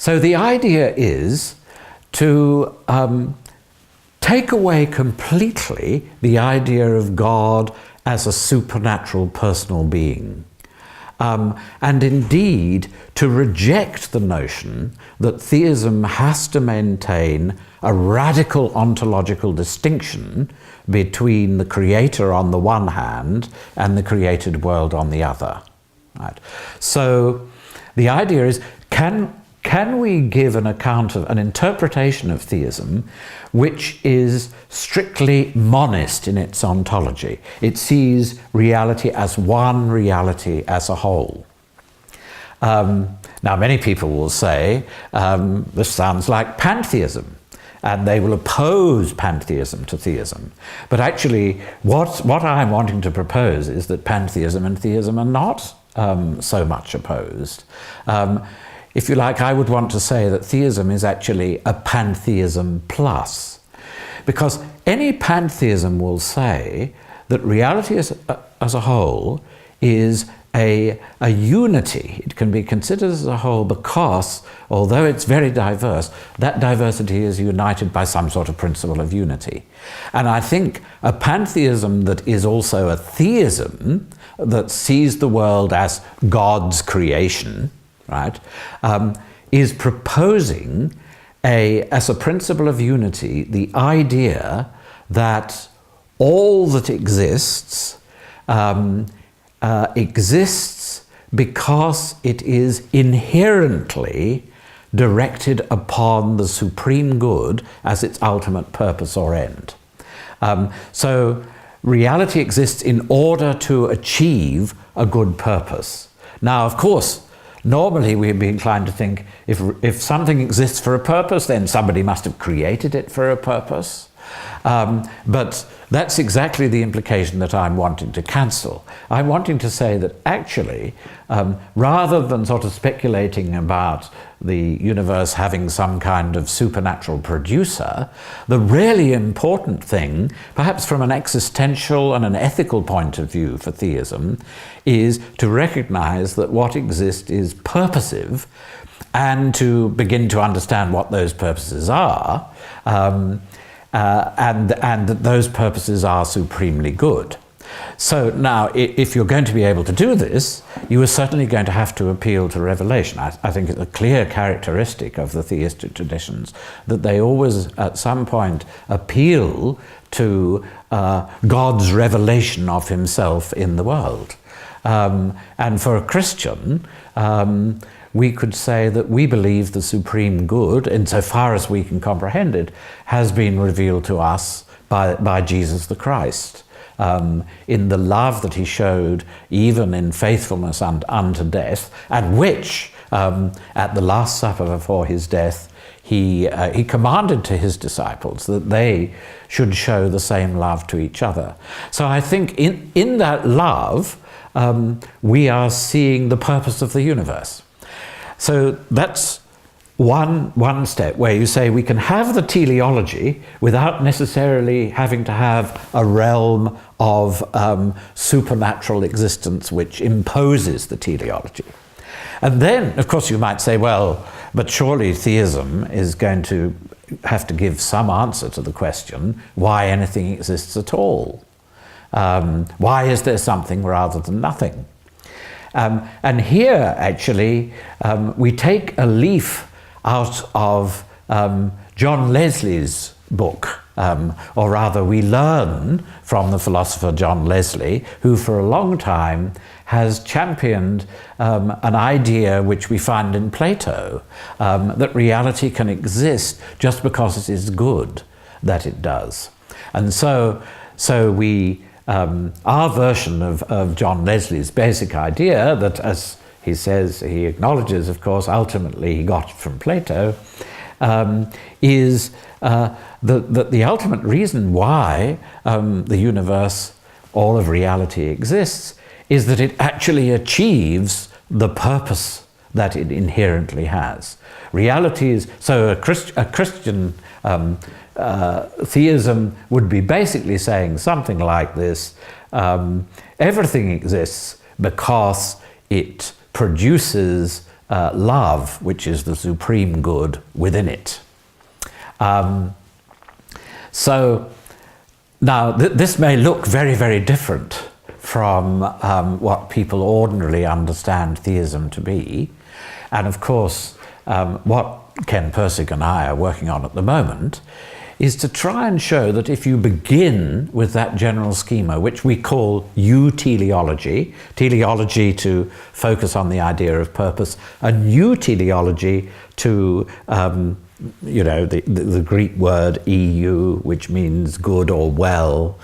So the idea is to take away completely the idea of God as a supernatural personal being. And indeed, to reject the notion that theism has to maintain a radical ontological distinction between the creator on the one hand and the created world on the other. Right? So the idea is, can we give an account of an interpretation of theism which is strictly monist in its ontology? It sees reality as one reality as a whole. Now, many people will say, this sounds like pantheism, and they will oppose pantheism to theism. But actually, what I'm wanting to propose is that pantheism and theism are not so much opposed. If you like, I would want to say that theism is actually a pantheism plus. Because any pantheism will say that reality as a whole is a unity. It can be considered as a whole because, although it's very diverse, that diversity is united by some sort of principle of unity. And I think a pantheism that is also a theism, that sees the world as God's creation, right, is proposing as a principle of unity the idea that all that exists exists because it is inherently directed upon the supreme good as its ultimate purpose or end. So reality exists in order to achieve a good purpose. Now, of course, normally we'd be inclined to think if something exists for a purpose, then somebody must have created it for a purpose. But that's exactly the implication that I'm wanting to cancel. I'm wanting to say that actually, rather than sort of speculating about the universe having some kind of supernatural producer, the really important thing, perhaps from an existential and an ethical point of view for theism, is to recognize that what exists is purposive and to begin to understand what those purposes are, and that those purposes are supremely good. So now, if you're going to be able to do this, you are certainly going to have to appeal to revelation. I think it's a clear characteristic of the theistic traditions that they always, at some point, appeal to God's revelation of himself in the world. And for a Christian, we could say that we believe the supreme good, insofar as we can comprehend it, has been revealed to us by Jesus the Christ, in the love that he showed even in faithfulness unto death, and which, at the Last Supper before his death, he commanded to his disciples that they should show the same love to each other. So I think in that love, we are seeing the purpose of the universe. So that's one step where you say we can have the teleology without necessarily having to have a realm of supernatural existence which imposes the teleology. And then, of course, you might say, well, but surely theism is going to have to give some answer to the question why anything exists at all. Why is there something rather than nothing? And here, actually, we take a leaf out of John Leslie's book, or rather we learn from the philosopher John Leslie, who for a long time has championed an idea which we find in Plato, that reality can exist just because it is good that it does. And so we our version of John Leslie's basic idea that, as he says, he acknowledges, of course, ultimately he got it from Plato, is that the ultimate reason why the universe, all of reality exists, is that it actually achieves the purpose that it inherently has. Reality is, so a Christian theism would be basically saying something like this: everything exists because it produces love, which is the supreme good within it. So now this may look very, very different from what people ordinarily understand theism to be. And of course, what Ken Persig and I are working on at the moment is to try and show that if you begin with that general schema, which we call euteleology, teleology to focus on the idea of purpose, and euteleology to the Greek word eu, which means good or well.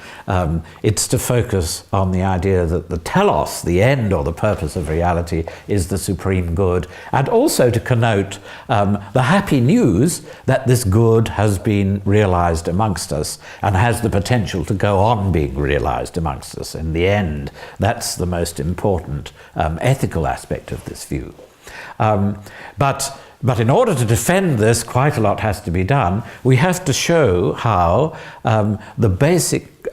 It's to focus on the idea that the telos, the end or the purpose of reality, is the supreme good, and also to connote the happy news that this good has been realized amongst us and has the potential to go on being realized amongst us. In the end, that's the most important ethical aspect of this view. But in order to defend this, quite a lot has to be done. We have to show how the basic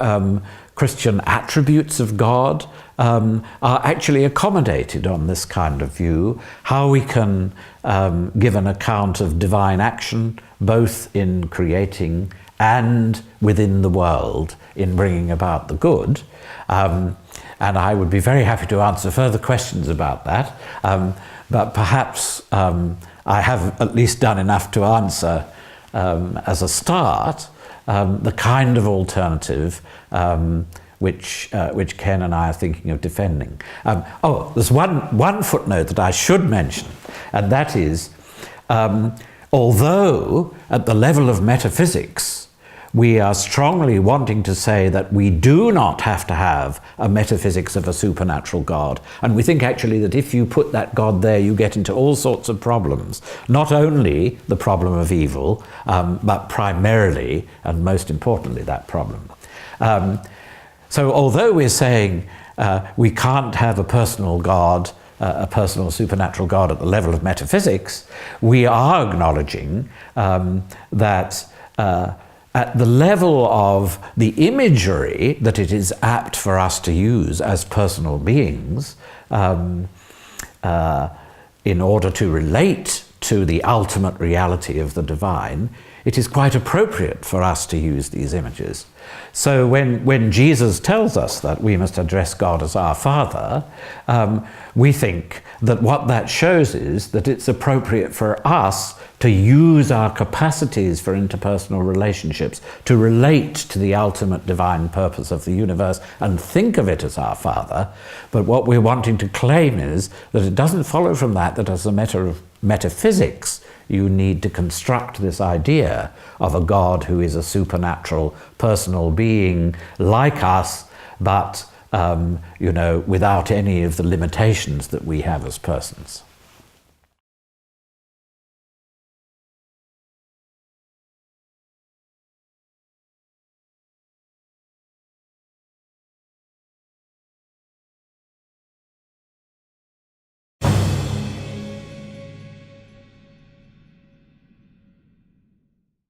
Christian attributes of God are actually accommodated on this kind of view, how we can give an account of divine action, both in creating and within the world, in bringing about the good. And I would be very happy to answer further questions about that, but perhaps I have at least done enough to answer, as a start, the kind of alternative which Ken and I are thinking of defending. There's one footnote that I should mention, and that is, although at the level of metaphysics, we are strongly wanting to say that we do not have to have a metaphysics of a supernatural God. And we think actually that if you put that God there, you get into all sorts of problems. Not only the problem of evil, but primarily and most importantly that problem. So although we're saying we can't have a personal God, a personal supernatural God at the level of metaphysics, we are acknowledging that at the level of the imagery that it is apt for us to use as personal beings in order to relate to the ultimate reality of the divine, it is quite appropriate for us to use these images. So when Jesus tells us that we must address God as our Father, we think that what that shows is that it's appropriate for us to use our capacities for interpersonal relationships to relate to the ultimate divine purpose of the universe and think of it as our Father. But what we're wanting to claim is that it doesn't follow from that as a matter of metaphysics, you need to construct this idea of a God who is a supernatural personal being like us, but without any of the limitations that we have as persons.